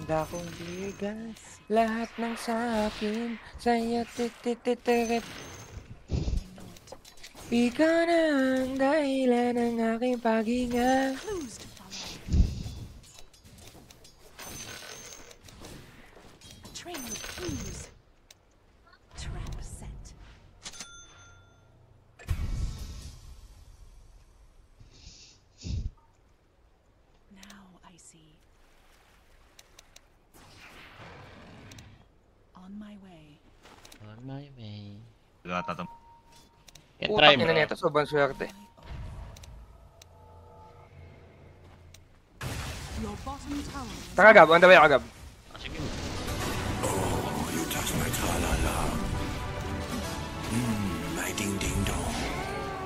handa kong bigay lahat ng sa'kin sa'yo titititirit. Ikaw na ang dahilan ng aking paghinga. Train with clues. Trap set. Now I see. On my way. On my way. Gata to. Can try, Putang ina bro. nito, sobrang swerte. Your bottom tower. Taka Gab, on the way ako Gab. Ah, sige. You touch my tra-la-la. My ding-ding-dong.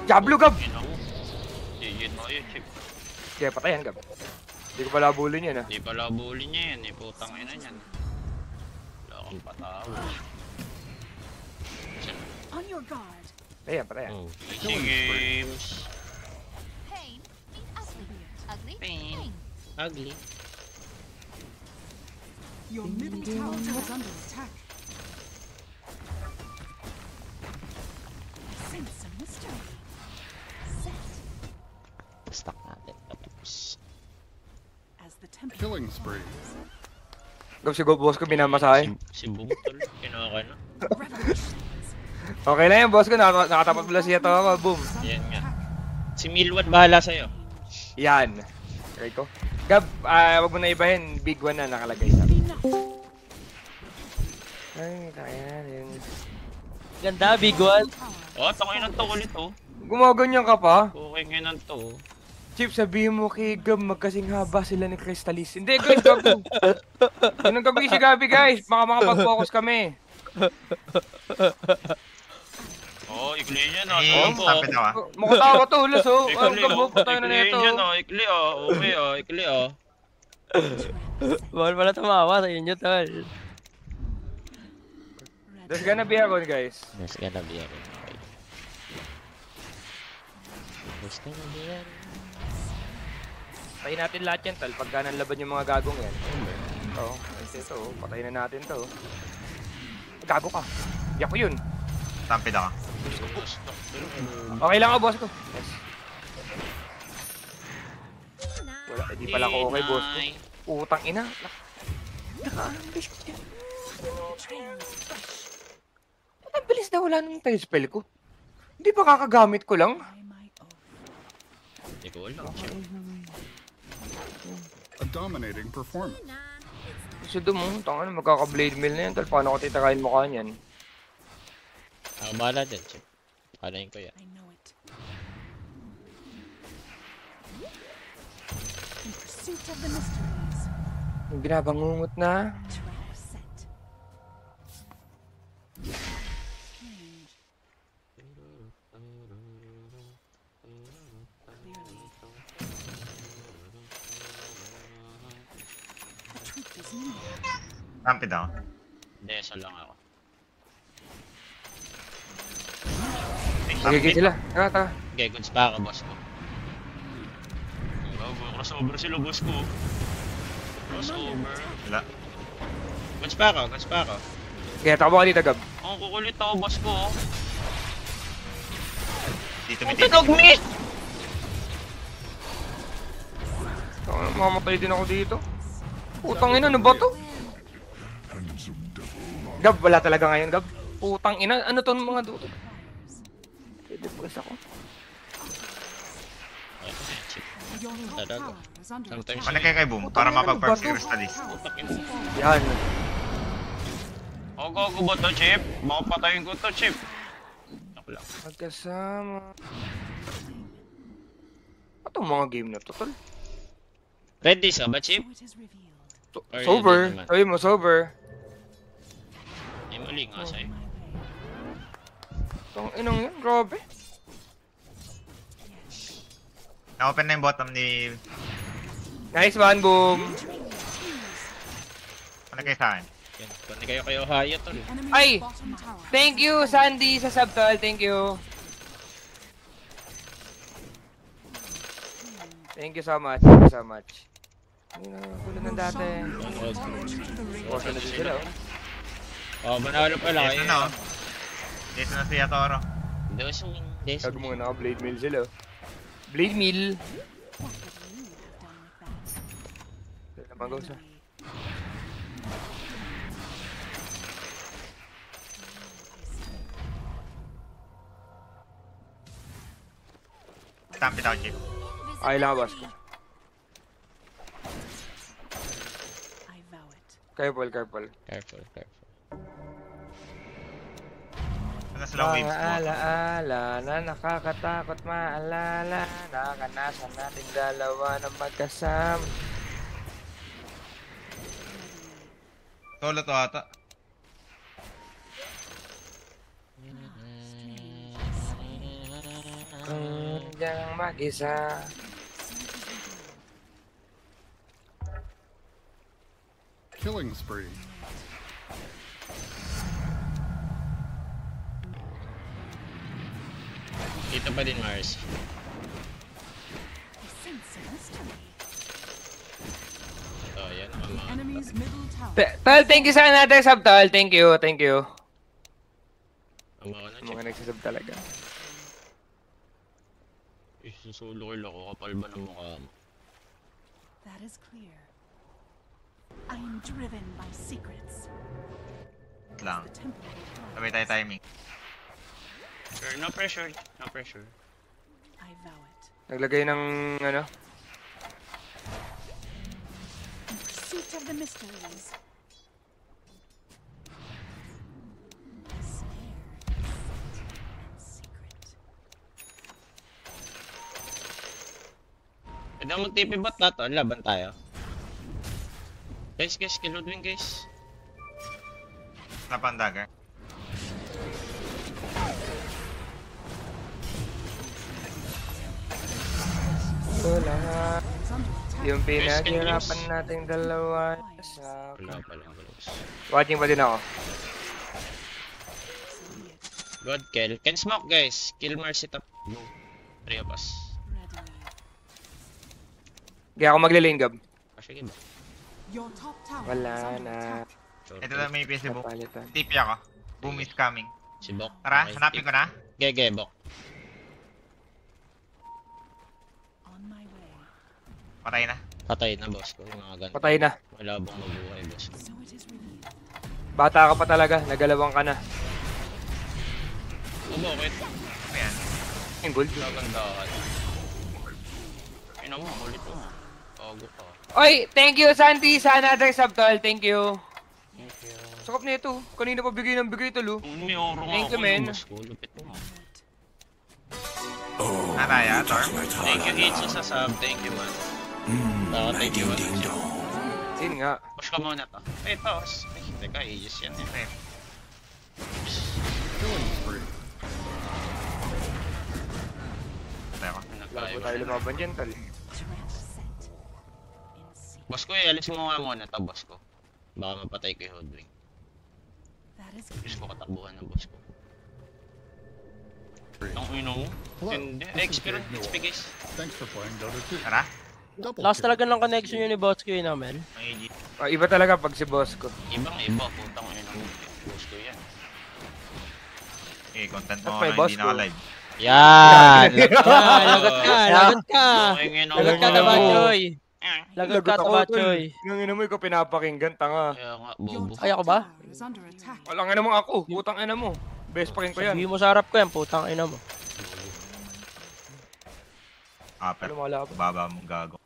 Diablo Gab! Yun ako. Yun ako yun, chip. Kaya patayan Gab. Hindi ko pala bulin yan ah. Di pala bully niya yan, putang ina niyan. Wala akong patawa. On your guard. Ayan, patayan. Oh, easy games. Pain means ugly. Ugly? Pain. Ugly. Your middle tower is under attack. I sense some mystery. Set. Stack natin. Tapos. As the temple. Killing spree. Gab, si boss ko binamasahe. Si Boom tol. Kinaka na. Revolutions. Okay lang yan, boss ko. Nakatapat pala siya to ako. Boom. Yan nga. Si Milwan bahala sa'yo. Yan. Okay ko. Gab, wag mo na ibahin. Big one na nakalagay sa. Ay, kaya natin. Ganda, big one. Oh, tangin ng to ulit oh. Gumaganyan ka pa? Okay ngayon ng to. Chip, sabihin mo kay Gab, magkasing haba sila ni Crystalis. Hindi, guys, Gab. Yun ang gabi si Gabi, guys. Makapag-focus kami. Oh, ikli niya na. Eh, Ano tapit po? ako. Makatawa to, ulas, oh. Ang Ikli Gab, oh. patay na Ikli nito. niya na. Ikli oh. Okay oh. Ikli oh. Bawal pala tumawa sa inyo, tol. There's gonna be a one, guys. There's gonna be a fight. There's gonna be a... Patayin natin lahat yan, tal. Pagka nanlaban yung mga gagong yan. Ito, ito, patayin na natin to. Gago ka. Yak ko yun. Tampid ako. Okay lang ako, boss ko. Yes. Wala, hindi pala ako okay, boss ko. Utang ina. Naka-ambush ko yan. Ba't ang bilis na wala nung tail spell ko? Hindi pa kakagamit ko lang? Hindi ko alam. A dominating performance. Gusto doon mo, tangan magkaka-blade mill na yan, tal. Paano ko titakain mukha niyan? Ako bahala dyan, chip. Palayin ko yan. I know it. In pursuit of the mysteries. Yung binabangungot na. Trap set. Strange. Clearly. The truth is near. Tampid ako. Hindi, isa lang ako. Magiging sila. Taka. Okay, goods pa ako, boss ko. Gago, crossover sila, boss ko. Crossover. Wala. Goods pa ako, goods pa ako. Kaya takbo ka dito, Gab. Oh, kukulit ako, boss ko. Dito may Tunog, miss! Tangan, mamamatay din ako dito. Putang ina, ano ba to? Gab, wala talaga ngayon, Gab. Putang ina, ano to mga duto? Depress ako. Ay, chip. Your top Talaga. tower is under Sometimes- attack. Connect kayo kay Boom para mapag-perf si Bato. Crystalis. Putak ina. Yan. Oh, gago ba to, chip? Baka patayin ko to, chip. Ako lang. Magkasama. Itong mga game na to, tol. Ready sa ba, chip? So it is revealed. Or Sober. yun naman. Sabi mo, sober. Ay, mali nga sa'yo. My way. Itong inong yan, grabe. Na-open na yung bottom ni... Nice one, boom. Connect kayo sa akin. Yan, kung kayo haya, tol. Enemy's Ay! bottom tower. Thank you, Sandy, sa subtol. Thank you. Thank you so much. Thank you so much. Hindi na gulo ng dati. Oso na din sila, oh. Oh, manalo pala Dito kayo. na, oh. Dito na si Yatoro. Dosing. Tag mo na Blade Mill sila, oh. Blade Mill! What would you have done with that? Sila naman gosa. Stampede out, Chief. Ay lang, boss ko. I vow it. Careful, careful. Careful, careful. Ano sila waves Mga mo? alaala na nakakatakot maalala. Nakanasan nating dalawa na magkasama. Solo to ata. Kung mag-isa. Killing spree. Dito pa din, Mars. I sense a mystery. Oh, yan. Mama. Enemy's middle tower. Tol, thank you sa another sub, Tol. Thank you, thank you. Mama ko na, Mga Chief. nagsasub talaga. Isusulo ko kapal ba ng mukha mo? That is clear. I am driven by secrets. Wait lang. The temple of God. Sabay tayo timing. Sure, no pressure. No pressure. I vow it. Naglagay ng, ano, In pursuit of the mysteries. The snare is set and secret. Pwede mo mag-TP bot na to. Laban tayo. Guys, kill Ludwig, guys. Snap ang dagger. ito lahat. It's under attack. Yung Guys, pinaghirapan nating dalawa sa... Wala pa lang, guys. Watching pa din ako. So be it. God, kill. Can smoke, guys. Kill Marcy top. No. 3 of us. Readily. Kaya ako maglilane, Gab. Ah, sige ba? Your top tower Wala is under na. attack. Sure. Ito lang may Facebook. Napalitan. TP ako. Boom is coming. Si Bok. Tara, Okay, hanapin ko na. Gege, Bok. On my way. Patay na. Patay na, boss ko. Yung mga ganito. Patay na. Wala bang mabuhay, boss ko. So it is revealed. Bata ka pa talaga. Nagalawang ka na. Oh, bakit? Ayan. Yung gold. Nagandahan. Ina mo, ulit mo. Bago pa. Oy, thank you, Santi, sa another sub, Tol. Thank you. Thank you. Sakap na ito. Kanina pa bigay ng bigay, Tol. May oro nga Thank you, ako, man. boss ko. Lupit mo. Oh, Naraya, Tor. touch my Thank you, tra-la-la. Hitch, sa sub. Thank you, man. My Thank you, man. ding-ding-dong. Yun nga. Push ka muna to. Eh, tos. Ay, teka, Aegis yan eh. Okay. Killing spree. Patay ako. Bago tayo lumaban dyan, Tol. Trap set. In secret. Boss ko, alis mo nga muna to, boss ko. Baka mapatay ko yung Hoodwing. That is Gusto clear. ko katakbuhan ng boss ko. Ang ino mo? Hello, Hindi. this is Experience, Dave XP guys. Thanks for playing Dota 2. Tara. Double Last kill. talaga ng connection yun ni Boss ko yun, Amel. Ang AG. Iba talaga pag si boss ko. Ibang iba, putang ino mo. Boss ko yan. Okay, content At mo may na boss hindi ko. naka-live. Yan! Lagot ka! Lagot ka! Ang ino Lagot ka, Lagot mo. Tabachoy! Eh, Lagot ka, Tabachoy! Nang ina mo, ikaw pinapakinggan, tanga. Kaya nga, Your bobo. Ay, ako ba? tower is under attack. Walang ina mo ako. Putang ina mo. Best pa rin ko yan. Sabihin mo sa harap ko yan, putang ina mo. Aper. Ano mga laban? Baba mong gago.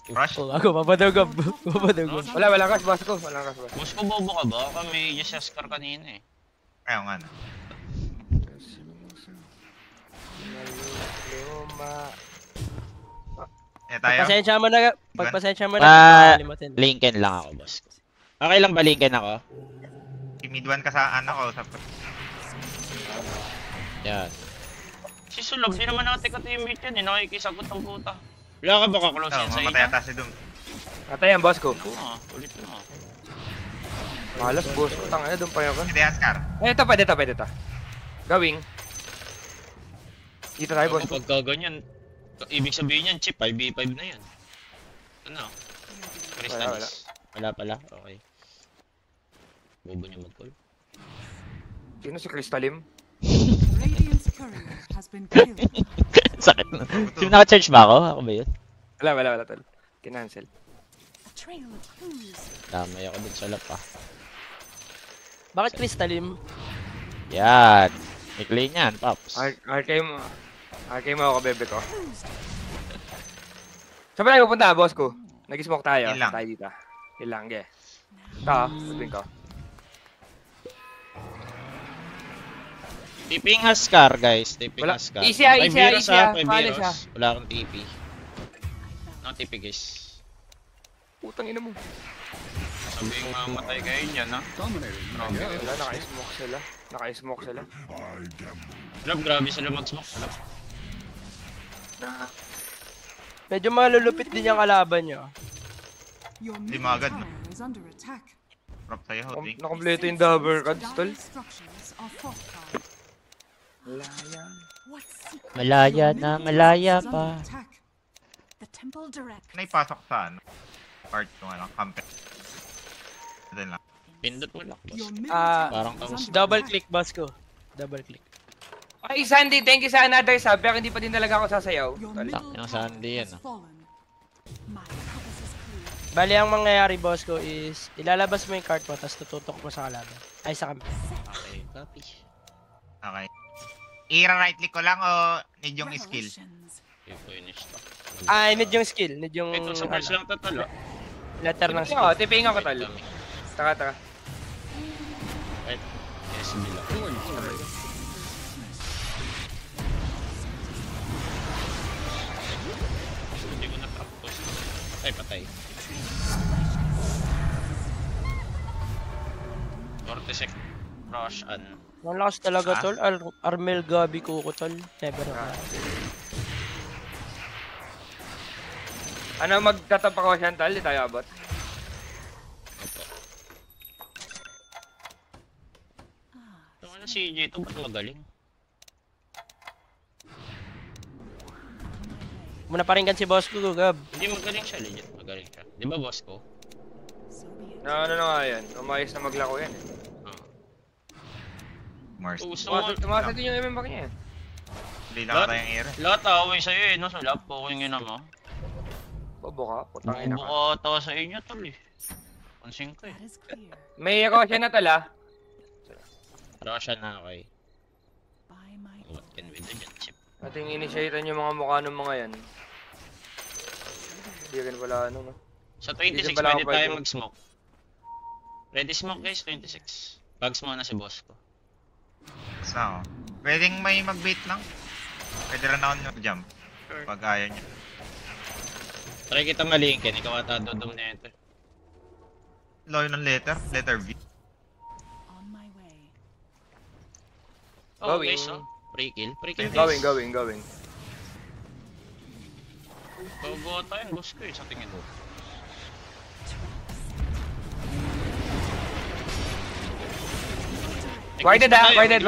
Rush. Oh, ako, papadugab. Papadugab. Wala kas boss ko. Wala kas boss. Boss ko, bobo ka ba? Baka may Jaskar kanina eh. Ayaw nga na. Luma. Eh tayo. Pagpasensya mo na, pagpasensya mo na, kalimutin. Lincoln lang ako, boss ko. Okay lang ba Lincoln ako? Mid 1 ka sa ano ko. Sa... Yan. Si Sulog, di naman natin ka-teammate yan eh. Nakikisagot ang puta. Wala ka ba ka-close Oh, yan sa mamatay ina? ata si Doom. Atay yan, boss ko. Ito nga, ulit mo. Malas, boss ko. Tanga na, doon pa yun. Hindi, Ascar. Eh, ito, pwede ito. Gawing. Dito tayo, boss ko. Kapag ganyan, ibig sabihin yan, chip, 5v5 na yan. Ano? Crystallis. Wala pala, okay. Bobo niya mag-call. Sino si Crystallim? Radiant's courier has been killed. Sakit na. Sino naka-charge ba ako? Ako ba yun? Wala, tol. Kinancel. A trail of clues. Damay ako dun sa lap ah. Bakit Crystallim? Yan. Ikli niyan, Pops. RK mo ako, bebe ko. Saan ba tayo pupunta, boss ko? Nag-smoke tayo. Yun lang. Tayo dito. Ilang, ge. Ito, putbing ko. Tipping Huskar, guys. Tipping Wala. Huskar. Easy ah, May easy ah, virus, easy ah. May Paano virus. siya? Wala akong TP. No TP, guys. Putang ina mo. Sabi yung mamatay kayo niyan, ha? Dominating. Okay. Wala, naka-smoke sila. Naka-smoke sila. Love, grabe sila mag-smoke. Love. Medyo malulupit din yung kalaban nyo. Your Di middle maagad, no? tower is under attack. Prop sa'yo, Hoting. Nakompleto yung double cards, tol. Dire structures are fortified. Wala yan. What secret? Malaya Your na, middle malaya tower is pa. under attack. The temple directs. Naipasok sa ano? Part yung ano, campaign. Doon lang. Pindot mo lang. Your middle Ah, tower parang is tama. under Double attack. click, boss ko. Double click. Okay, Sandy, thank you sa another sub. Pero hindi pa din talaga ako sasayaw. Your Tol. middle Yung tower Sandy yan, has ah. fallen. My purpose is clear. Bali, ang mangyayari, boss ko, is ilalabas mo yung card mo, tapos tututok mo sa kalaban. Ay, sa kampi. Okay, copy. Okay. I-right click ko lang o need yung skill? Revelations. Yung finish to. Ah, need yung skill. Need yung Ito sa first lang tatalo. letter ng Tiping skill. ako, tiping ako, tol. Taka. Right? Yes, bila. Killing spree. Hindi ko na-tapos. Patay. 46 rush an. Ang lakas talaga, tol. Armel Gabi Kuko, tol. Never ako. Ano, magtatap ako siya, tol? Di tayo abot. Ito ano si CJ ito, ba't magaling? Muna pa rin si boss ko, Gab. Hindi magaling siya, legit magaling siya. Di ba boss ko? So be it. Ano na nga yan? Umayos na maglako yan eh. Mars. Gusto mo, Tumasa din yung MMBak niya eh. Hindi lang Lahat- tayong era. lahat away sa'yo eh, no? So, lahat po ko yung ina mo. Bobo ka, putang ina ka. Buko tawa sa inyo, tol eh. Pansin ko eh. That is clear. May ako siya na tol ah. Russian na, okay. By my What can we do dyan, chip? Ating initiatean yung mga mukha ng mga yan. Hindi rin wala ano no. Sa Hindi 26, pala pwede ako tayo pwede. mag-smoke. Ready smoke guys, 26. Bags muna si boss ko. Basta ako. Pwedeng may mag-bait lang. Pwede rin ako nag-jump. Pag ayaw niya. Try kita malingkin, ikaw ata dodom na ito. Loyo ng letter. Letter V. on my way. Oh Going. guys, oh. Free kill guys. Going. Go tayo, boss ko eh, sa tingin ko. Warded ah, warded.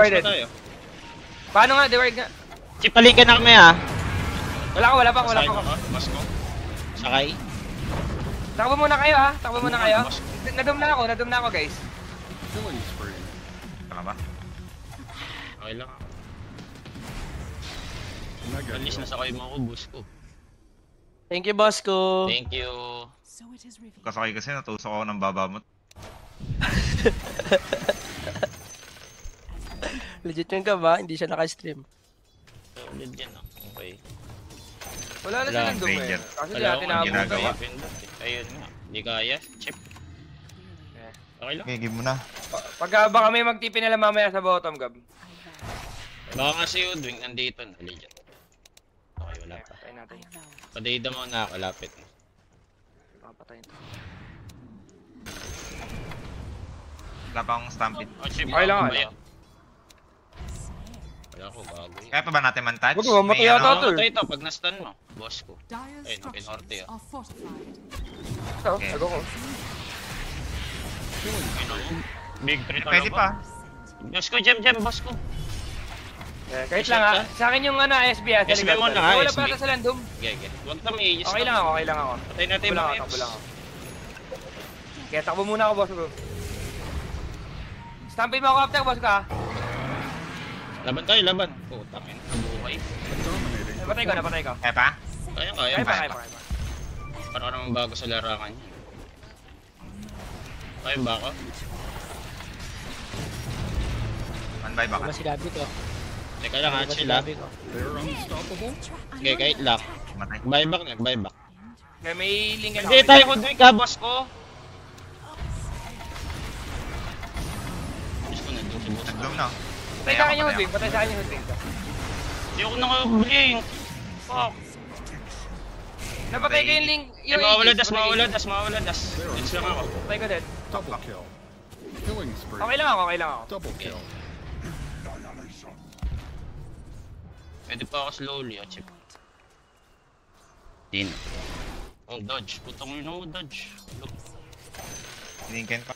Paano nga, the word nga? Chip, palingkan na kami ah. Wala pa. Boss ko. Sakay. Takbo muna kayo ha, takbo muna kayo. Boss. Nadum na ako guys. Killing spree. Tama ba? Okay lang. Mega Alis kill. na sa kayo mo ko, boss ko. Thank you, boss ko. Thank you. So it is revealed. Kasakay kasi natusok ako ng baba mo. Legit yung Gab, ha? Hindi siya naka-stream. Solid yan, oh. Okay. Wala na Wala, silang dumi. Ranger. Kasi di Wala natin akong naabutan ginagawa. eh. Pindot eh. Ayun nga. Hindi kaya. Chip. Okay lang. Okay, give mo na. Baka may magtipi nila mamaya sa bottom, Gab. Baka nga si Udwing nandito na, legit. Okay, wala pa. Patayin natin. I vow. Padayda mo na ako, lapit na. Patayin. Wala pa akong stampede. Oh, chip. Okay lang, ako okay ba lang. yan? Wala ko, bago yun. Kaya pa ba natin man-touch? Huwag mo, matay May ata ano? to. Ito, ito, pag na-stun mo, boss ko. Dire Ayun, okay, norte structures ah. are fortified. Ito, Okay. ako ko. Ayun ako. Big 3 Pwede pa. Boss ko, jam, boss ko. Kahit lang ha. Sa akin yung ano, SB ha. SB muna, ha, Wala SB. pa ata sa landum. Gege. Huwag kami i-stun. Okay lang ako. Patay natin Takbo lang mga ako. Kaya takbo muna ako, boss ko. Stampede mo ako after, boss ka. Laban tayo, laban. Puta, men. Nabuhay. Dominating. Napatay ko. Kaya pa? Kaya, Kaya kaya. pa. Parang naman bago sa larangan niya. Kaya ba ako? Manbay baka. Diba si Gabi ko? Teka lang ha, Diba si chill ha. Gabi ko? They're unstoppable. Okay, kahit lang. Matay. Buyback. Kaya may link Hindi tayo kung doon ka, boss ko. Diyos ko, nandun si boss ko. Nag-doom na. Patay sa akin yung hoodwing. Patay sa akin yung hoodwing. Hindi ako naka-blink. Fuck. Napatay ko yung link. Ay, mawawala das. Dito lang ako. Patay ko din. Double kill. Killing spree. Okay lang ako. Double kill. Pwede pa ako slowly, chip. Din. Oh, dodge. Putang ina mo, dodge. Look. Lincoln pa.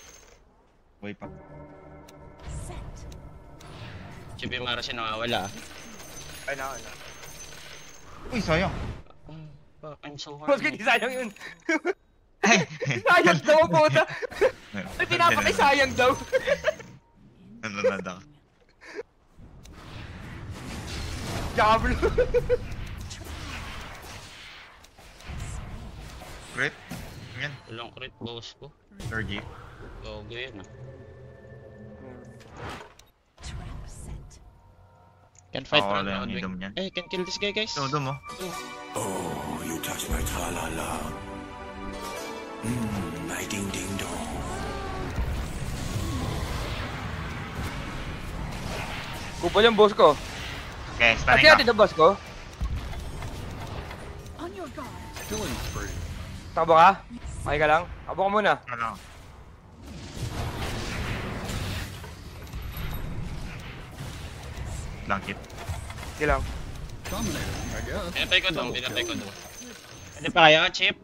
Boy pa. Chip yung Mara siya nakawala. Ay na. Uy, sayang. Fuck, I'm so Boss ko, hard. di sayang yun. Sayang daw, puta. Ay, pinapatay sayang daw. Nanonood ako. Diablo. Crit. Yan. Walang crit, boss ko. Third G. Okay yun ah. Trap set. Can fight Oo, round wala yung Outwing. idom niyan. Eh, can kill this guy, guys. Todo mo. Oh, you touch my tra-la-la. My ding-ding-dong. Kupal yung boss ko. Okay, Kasi stunning natin ka. yung boss ko. On your guard. Killing spree. Takbo ka? Okay ka lang? Takbo ka muna. Ano? Langkit. Sige lang. Dominating, I guess. Pinatay ko doon, Double pinatay ko kill. doon. Pwede pa kaya, Chip?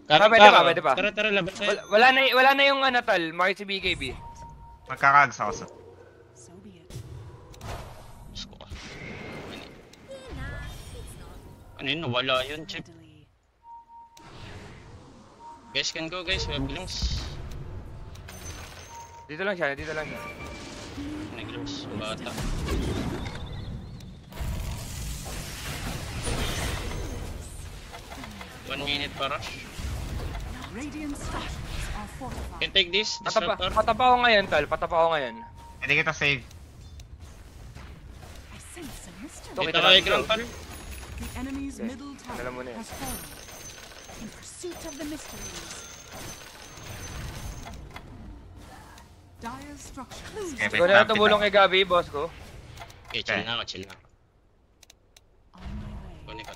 Pwede pa. Tara, laban tayo. Wala na yung tal. Market si BKB. Magkakags ako sa. So be it. Diyos ko ka. Ano yun? Nawala yun, Chip. Readily. Guys can go, guys. Weblinks. Dito lang siya. Naglinks. Bata. One minute pa rush. Radiant structures are fortified. Can take this. Disruptor. Patapa ako ngayon, tal. Pwede kita save. I sense a mystery. Okay, Dito tara, kay dito. Ground Pal. The enemy's Okay, middle tower alam mo na yan. has fallen. In pursuit of the mysteries. Dire structures. Okay, Ikaw na tumulong kay Gabi, boss ko. Okay, chill na ako. On my way. Kunin ko.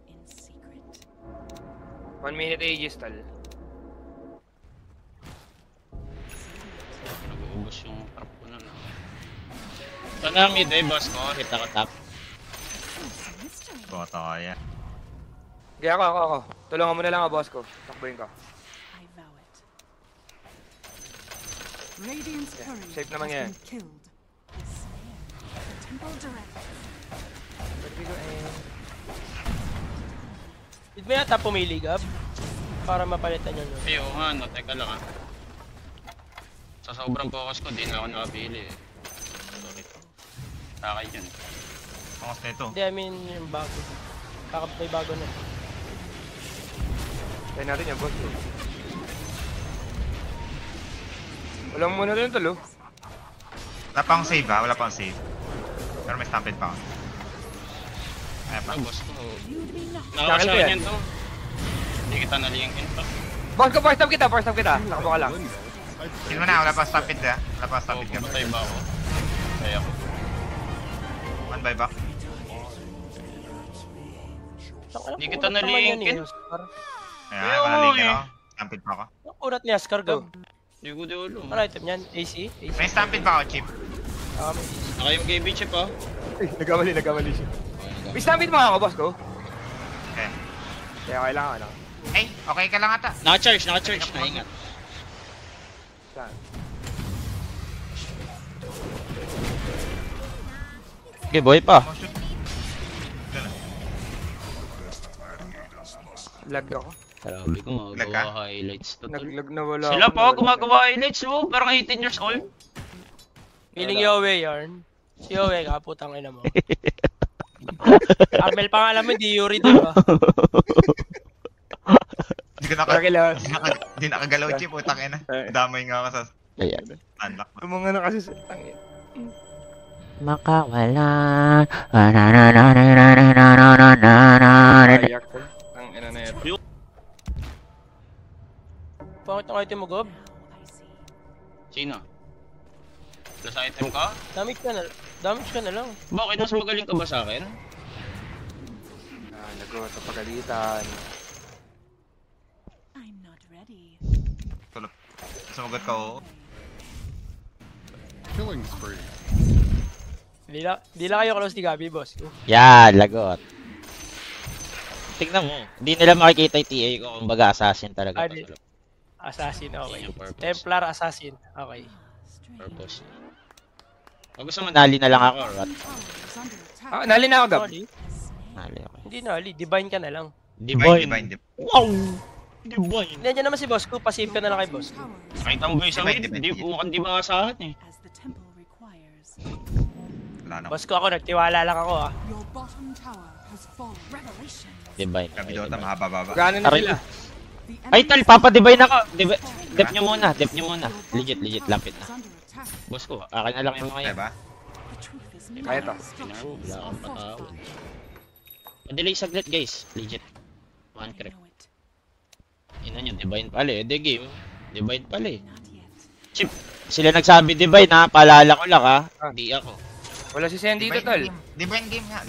In secret. 1 minute Aegis, tal. Nag-uubos yung trap ko na. Ito na mid eh, boss ko. Hit ako top. Sense a mystery. Boto ko yan. Kaya ako. Tulungan mo na lang ako, boss ko. Takbuhin ko. I vow it. Radiant's courier safe naman has yan. been killed. The snare. The temple directs. Hindi mo yata pumili, Gab? Para mapalitan yun. No? Ay, oo nga, no. Teka lang ah. Sa sobrang focus ko, di na ako nakapili eh. Sorry. Takay yun. Focus na ito. Hindi, I mean yung bago. May bago na. Tayo natin yan, boss ko. Walang muna rin tulo. Wala pa akong save ha. Wala pa akong save. Pero may stampede pa ako. Ayan pa. Ano, boss ko? You'd be knocked. Sakal ko Nakakasya yan. yan to. Hindi kita naliyangin pa. Boss ko, first stop kita. Takbo ka lang. Kill mo na. Wala pa akong stampede ha. Wala pa akong So, stampede ka. pumatay ba ako? Kaya ako. One by back. Hindi kita naliyangin. Ayan, Ay, panalingin oo, ako. Stampede pa ako. Ang urat ni Ascar, Gab. Hindi ko di ulo. Ano item yan? AC? May stampede pa ako, Chip. Naka yung KB chip oh. Nagkamali siya. May stampede mo ako, boss ko. Okay. Kaya kailangan ano. Ay, okay ka lang ata. Naka-charge. Naingat. Saan? Okay, boy pa. Oh, shoot. Ganun. Lag ako. Sabi ko, Lag ka? magagawa highlights to. Tol. Naglag na wala Sila ako, pa, nawala. gumagawa highlights mo. Parang 18 years old. Feeling Yowe yarn. Si Yowe ka, putang ina mo. Armel pa nga alam mo, di Yuri di ba? Hindi ko di nakagalaw, Chip. Utang ina. Damay nga ako sa Ayan. unlock. Mga na kasi sa tangin. Makawala. Kayak ko. Ang ina na ito. Bakit ang item mo, Gob? Sino? Plus item ka? Damage ka na lang. Bakit? Mas magaling ka ba sa akin? Lagot, pagalitan. I'm not ready. Sumagot ka, oo. Killing spree. Di lang kayo close ni Gabi, boss. Yan, lagot. Tignan mo. Hindi nila makikita yung TA ko. Kumbaga, assassin talaga. Ah, di. Assassin, okay. Yun yung purpose. Templar Assassin, okay. Purpose. Kung gusto mo, nali na lang ako. Or what? Ah, nali na ako, Gab. Nali? Nali ako. Hindi nali, divine ka na lang. Divine. Wow! Divine. Nandiyan naman si boss ko, pasave ka na lang kay boss ko. Kahit ang guys sa mid, mukhang di maasahan eh. As the temple requires. Wala na. Boss ko ako, nagtiwala lang ako ah. Your bottom tower has fallen. Revelation. Divine. Gabi Dota, mahaba-baba. Gano'n na Aray sila. Ay, tal, papadivine ako. Dep nyo muna. Legit, lapit na. Boss ko, akin na lang yung mga yan. Diba? Kaya to. Wala kang patawad. Madelay saglit guys, legit. One creep. Ina nyo, divine pala eh. The game, divine pala eh. Chip, sila nagsabi divine ha, paalala ko lang ha. Di ako. Wala si Sen dito, tol. Divine game nga.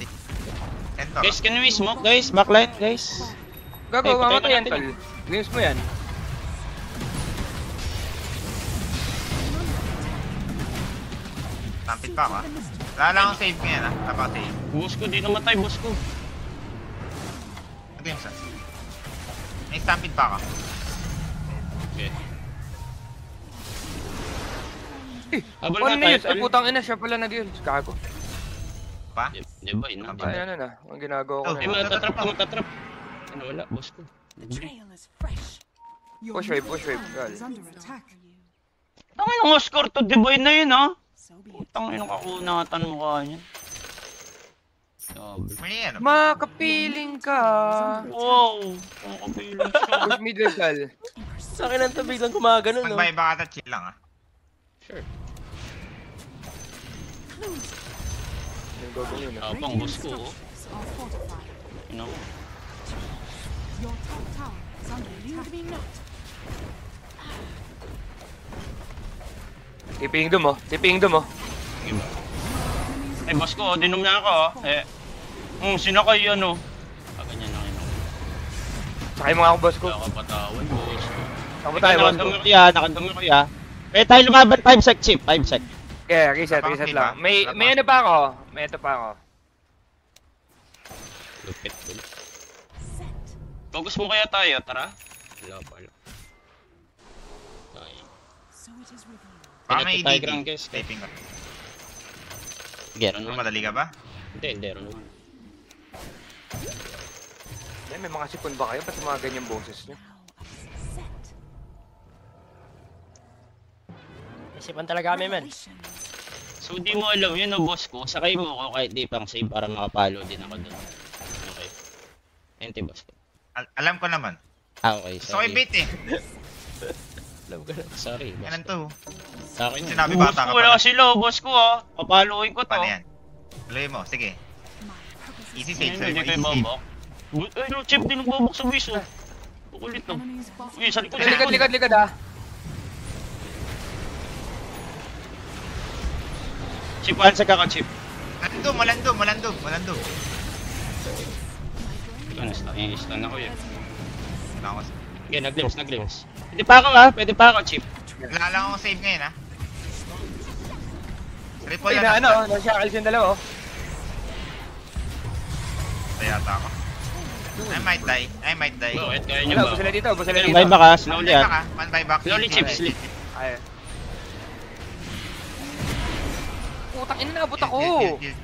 Ento. Guys, can we smoke guys? Backline guys. Gago, Hey, patay mamatay yan, natin tol. Games mo yan. Tampit pa ako, ah. Wala lang akong save ngayon, ah. Napaka-save. Boss ko, di namatay boss ko. Ito yung sa. May stampede pa ako. Okay. Habol Ano nga na tayo, yun? Ay, putang ina, siya pala nag-yun. Gago. Pa? Divine na. Ay, Ay, ano na. Ang ginagawa ko Oh, Eh, na. matatrap. Ano, wala, boss ko. Trail is fresh. Your Push wave, middle push wave, tower gal. is under attack. Tangin ang score to divine na yun ha. So be it. Tangin ang kakunatan mo kanya. Sabi. May ano? Makapiling ka. Wow! Ang kapilang siya. Push mid Rizal. Sa akin ang tabig lang gumagano no. Pag ba ata chill lang, ah. Sure. Yung gagawin yun, ah. Pang boss ko. Oh. Are fortified. You know? Your top tower is under attack. Tipingdom mo. Tipingdom mo. Iba. Eh, boss ko, dinom na ako. Eh, sino kayo ano? Ganyan lang yun. Sakay mo nga ako, boss ko. Wala ka patawan, boss ko. Sako tayo, boss ko. Nakadumi ko ya. Pwede tayo lumaban 5 sec chip, 5 sec. Kaya, reset lang. May ano pa ako. May ito pa ako. Lupit ko. Focus mo kaya tayo, tara? Wala pala. Ay. So it is revealed. Baka may Tayo EDD. ground, guys. Taping ka. Get. Ano Ano, naman? madali ka ba? Hindi, lero naman. Yan, may mga sipon ba kayo? Ba't yung mga ganyang boses nyo? Set. Isipan talaga kami men. Revelations. So, di mo alam yun, no, boss ko. Sakay mo ako kahit di pang save para makapalo din ako dun. Okay. Ente, boss ko. Alam ko naman. Okay, So, I sorry. bait eh. Sorry, boss Yan ko. to. Sa akin yun. Sinabi Boss bata ka ko, wala pala. sila, boss ko ha. Papaluin ko to. Paano yan? Tuloy mo, sige. My purpose is Easy Ano save, yun, sir. hindi Easy kayo save. babak. Ay, no, chip din nagbabak sa wiso. Kukulit no. enemy's bottom Uy, sa likod, tower. sa likod. Likod ah. Chip, one sec ako, chip. Malando. Yun, stun ako yun. Wala ako. Okay, nag-glimpse. Pwede pa ako ha, pwede pa ako, chip. Wala lang akong save ngayon, ah. Triple Uy, lang. na ano, na-shackles yung dalawa, oh. Yata ako. I might die. Bakit? Kaya nyo Wala, ba? ubos sila dito, ubos sila dito. Bye baka, One slowly buyback, ah. ah. One buyback. Slowly, chip, Easy. sleep. Ay. Putang ina, naabot ako. Chill.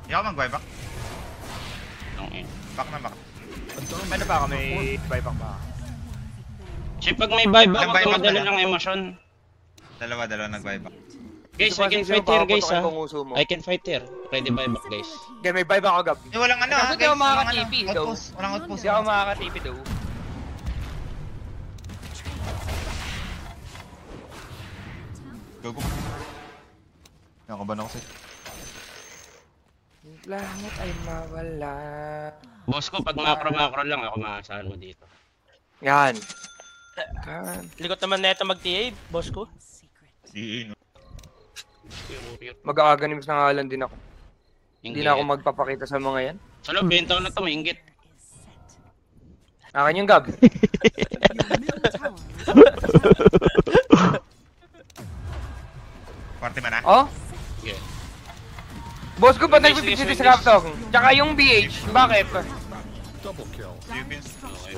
Hindi ako mag-buyback. Okay. Back na back. Ano ba ako? May buyback ba? Chip, pag may buyback, Walang huwag ka buyback madala na. ng emosyon. Dalawa nag-buyback. Guys, I can fight here, guys, ha. I can fight here. Ready buyback, guys. Okay, may buyback ako, Gab. Eh, walang ano Kaso di ako makaka-TP, Walang though. outpost. Walang outpost. Hindi ako makaka-TP daw. Gago. Nakaban ako sa'yo. Langit ay mawala. Boss ko, pag macro lang, ako maasahan mo dito. Yan. Yan. Likot naman na ito mag-TA, boss ko. Si no. Mag-aaganim sa ngalan din ako. Hindi na ako magpapakita sa mga yan. Sa loob, benta ko na ito, may inggit. Akin yung Gab. Party man, ha? Oh? Okay. Boss ko pa Sige, nag-50 sige, sa Captong. Tsaka yung BH. Bakit? Double kill. Okay,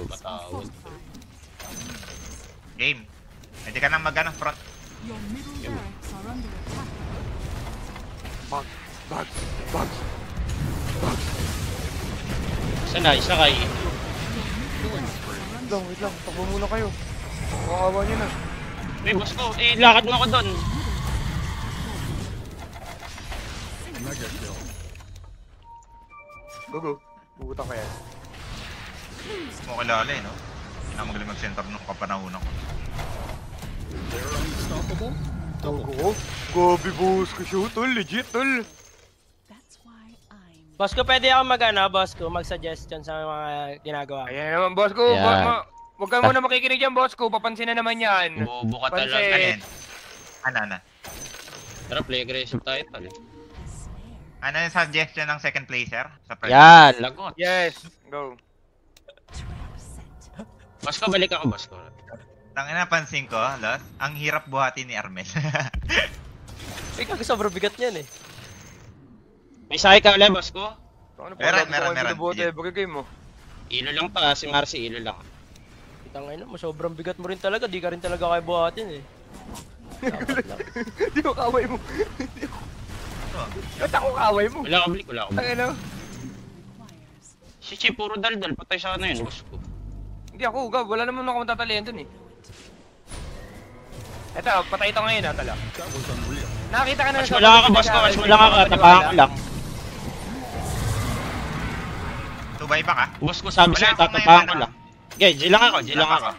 patawad. Game. Hindi ka nang mag-ano front. Your middle barracks are under attack. Bugs. Isa kay. Wait lang. Takbo muna kayo. Makawa nyo na. Hey, boss ko, lakad mo ako doon. Mega kill. Go. Bubutang kaya. Mo kilala eh, no? Hindi na magaling mag-center nung kapanahunan ko. They're unstoppable. Double kill. Go. Gobi boss ko siya. Tol, legit tol. That's why I'm Boss ko, pwede ako boss ko, mag-suggestion sa mga ginagawa. Ayan naman boss ko. Yeah. Huwag ka muna makikinig dyan boss ko. Papansin na naman yan. Bobo ka Pansin. talaga. Alin? Ano? Tara, play aggressive tayo, tol. Ano yung suggestion ng second placer? Sa first? Yan. Lagot. Yes. Go. Boss ko, balik ako, boss ko. Tangina, pansin ko, Los, ang hirap buhati ni Armel. Ikaw, sobrang bigat niyan eh. May sakay ka ulit, boss ko. Meron. Sige. Bagay mo. Ilo lang pa, si Marcy, ilo lang. Tangay na mo, sobrang bigat mo rin talaga. Di ka rin talaga kaya buhatin eh. Dapat lang. Di ko kaway mo. Ba't ako kaway mo? Wala ka balik, wala ka balik. Ano? Si Chi, puro daldal, patay sa ano yun, boss ko. Hindi ako, Gab. Wala naman ako matatalian dun eh. Eto, patay ito ngayon tala. That was unreal. Nakakita ka na Mas wala ka, boss ko, mas wala ka, tapahan ko lang. Tubay ba ka? Boss ko, sabi Wala sa'yo, akong tatapahan ngayon, ko ano. lang. Okay, G lang ako.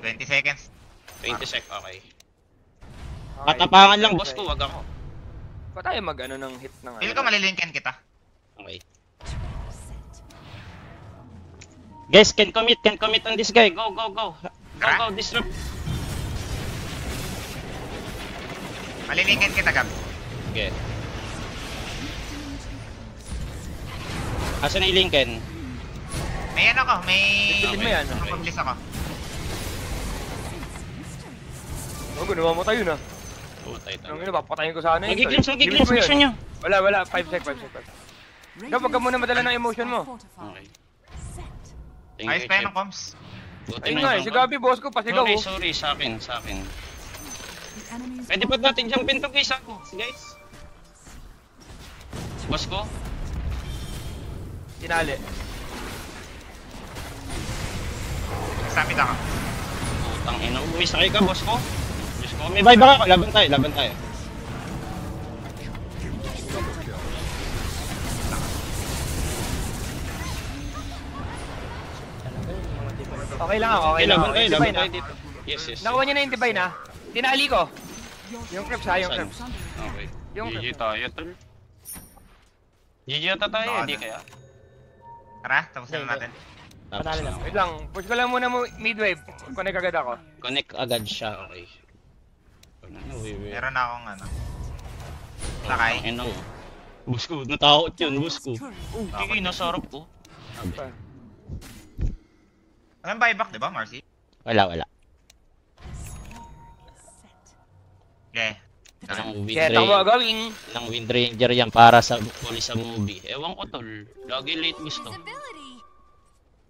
20 seconds. 20 sec, okay. Tatapangan lang, boss ko, wag ako. Pa tayo mag-ano ng hit ng Feel ko malilinkin kita. Okay. Guys, can commit on this guy. Go. Go, disrupt. Malilinkin kita, Gab. Okay. Asan na yung Lincoln? May ano ko, may... Bitin mo yan. Nakapag-bliss ako. Oh, ginawa mo tayo na. Pumatay tayo. Anong ina, papatayin ko sana yun. Magiglims, mission nyo. Wala. 5 sec. Gab, wag ka muna madala ng emotion mo. Okay. Thank Ayos you, pa yan Chef. ng comms. Buti Ayun na nga, yung si Gabi, boss ko, pasigaw. Sorry, sa akin. the enemy's Pwede pa natin jumpin to guys, guys. Boss ko? Tinali. Stamina ka. Putang ina, may sakay ka, boss ko. Boss ko, may buyback ako. Laban tayo. Okay lang ako, Okay, laban tayo Divine, ah. dito. Yes. Nakuha niya na yung divine ha. Tinali ko. Yung creeps ha, yung Saan? creeps. Okay. Yung GG tayo, tol. GG ata tayo, Baka hindi na. kaya. Tara, tapos na natin. Panalo lang. Wait lang, push ko lang muna mo midwave. Connect agad ako. Connect agad siya, okay. Meron na akong ano. Sakay. Ano? Boss ko, natakot yun, boss ko. turret. Kiki, nasa harap ko. Sabi. Walang buyback, di ba, Marcy? Wala. Okay. Ilang wind Kaya ako ranger, gawing. ilang wind ranger yan para sa police sa movie. Ewan ko tol, lagi late gusto. Visibility.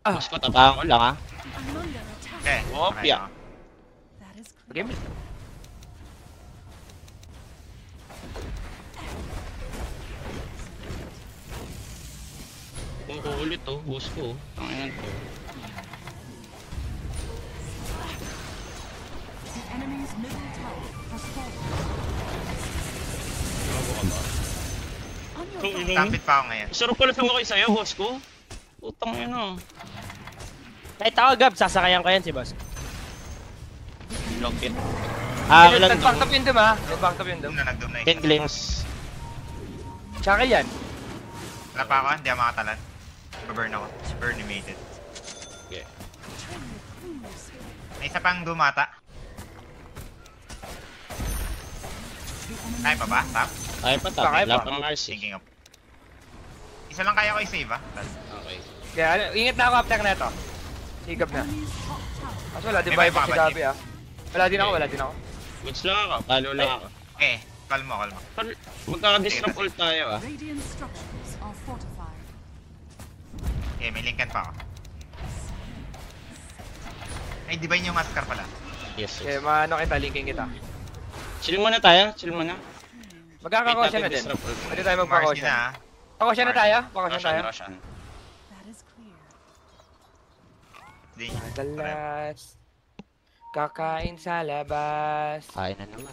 Boss ko, tapahan ko lang ha. I'm under attack. Okay. Opya. That is Game. ko ulit oh, boss ko. Tanginan to. The enemy's middle tower has fallen. Bago ka ba? On your Kung right. ino. Tapit pa ako ngayon. Sarap pala tumakay sa'yo, boss ko. Putang ina. Kahit ako, Gab, sasakayan ko yan si boss. Lock it. Ah, ilan Nag-back to? up yun dum ha. Nag-back up yun dum. Nag-doom na 10 glimpse. Tsaka yan. Wala pa ako, hindi ako makatalan. Burn ako. Burn animated. Okay. May isa pang dumata. Kaya pa ba? Tap? Ay pa Kaya tapos. pa. Wala pang Mars eh. Thinking of. Isa lang kaya ko i-save ah. Okay. Kaya ingat na ako after na ito. Sigap na. Enemy's top tower. Kaso wala din May buyback si babalik. Gabi ah. Wala din ako, wala din ako. Goods lang ako. Talo lang ako. Okay, kalmo, kalmo. Tol, magkaka-disrupt ult tayo ah. Radiant structures are fortified. Okay, may linkan pa ako. Ay, divine yung masker pala. Yes, Kaya yes. maano kita, linking kita. Chill muna tayo. Chill muna. Magkakakosya na din. Disrupt ult. Pwede tayo Mars magpakosya. na ah. Pakosya na tayo? Pakosya tayo? Roshan. That is clear. Di. Madalas. Kakain sa labas. Kain na naman.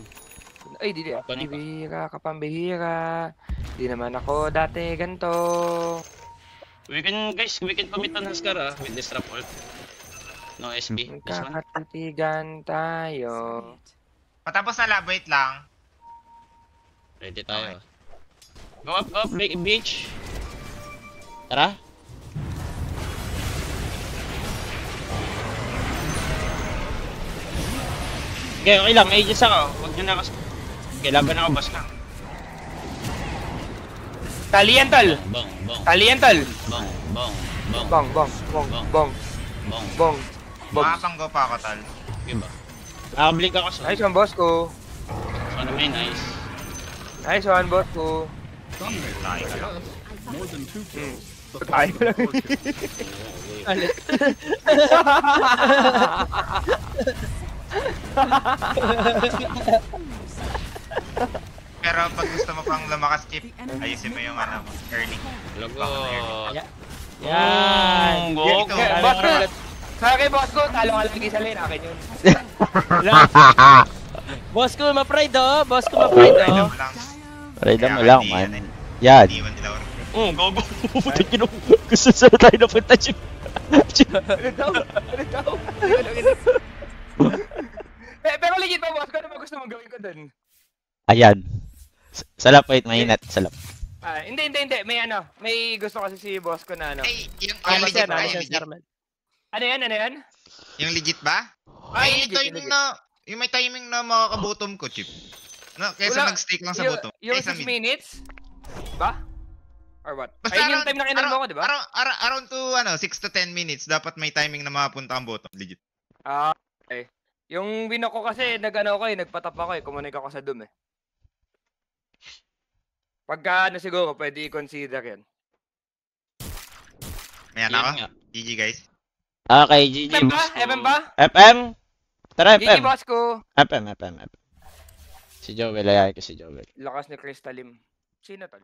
Ay, di. Kunin ko. Bihira ka pambihira. Di naman ako dati ganto. We can commit on Huskar ah. With disrupt ult. No SB. This one. Magkakatitigan tayo. Patapos na lab, wait lang. Ready tayo. Go up, beach. Tara. Okay, okay lang. May Aegis ako. Huwag nyo na ako. Okay, laban ako, boss lang. Talian tol! Bong, bong, Talian tol! bong, bong, bong, Bong, bong, bong, bong, bong. bong. Bong. Makapanggo pa ako, tal. Okay ba? Nakablink ako sa... Nice one, boss ko. Ano may nice. Nice one, boss ko. Dominated, I guess. More than 2 kills. The Tayo final lang. portion. Pero pag gusto mo pang lumakas, Chip, ayusin mo yung ano, early. Logo. Yan! Go, Ito, Kaya, boss ko, sa akin, boss ko, talo ka lang isa lane, akin yun. Boss ko, ma-pride oh! Boss ko, ma-pride oh! Item lang. Rida mo Kaya lang, hindi man. yan Yan. Iniwan nila ako. Gogo. Puputin yun. Gusto sana tayo napunta, Chip. Ano daw? Ano daw? Pero legit pa, boss ko, ano ba gusto mong gawin ko dun? Ayan. Salap, wait, mainit. Salap. Hindi. May ano, may gusto kasi si boss ko na ano. Ay, yung Ayos legit yan, ba? ayos Yung yan, legit? Sherman. Ano yan? Yung legit ba? Ay, Ay, legit, timing legit. na, yung may timing na makakabotom ko, Chip. No, kaysa Wala. nag-stick lang sa bottom. Yung Kaysa 6 mid. minutes? Ba? Or what? Basta Ayun yung time na kinan mo ko, di ba? Around to 6 to 10 minutes, dapat may timing na makapunta ang bottom. Legit. Okay. Yung wino ko kasi, nagpatap ako kumunik ako sa doom eh. Pagka ano siguro, pwede i-consider yan. Mayan Yun ako. nga. GG guys. Okay, GG. FM ba? FM ba? FM? Tara, GG FM. boss ko! FM. Si Joel, ayaw ko si Joel. Lakas ni Crystallim. Sino tol?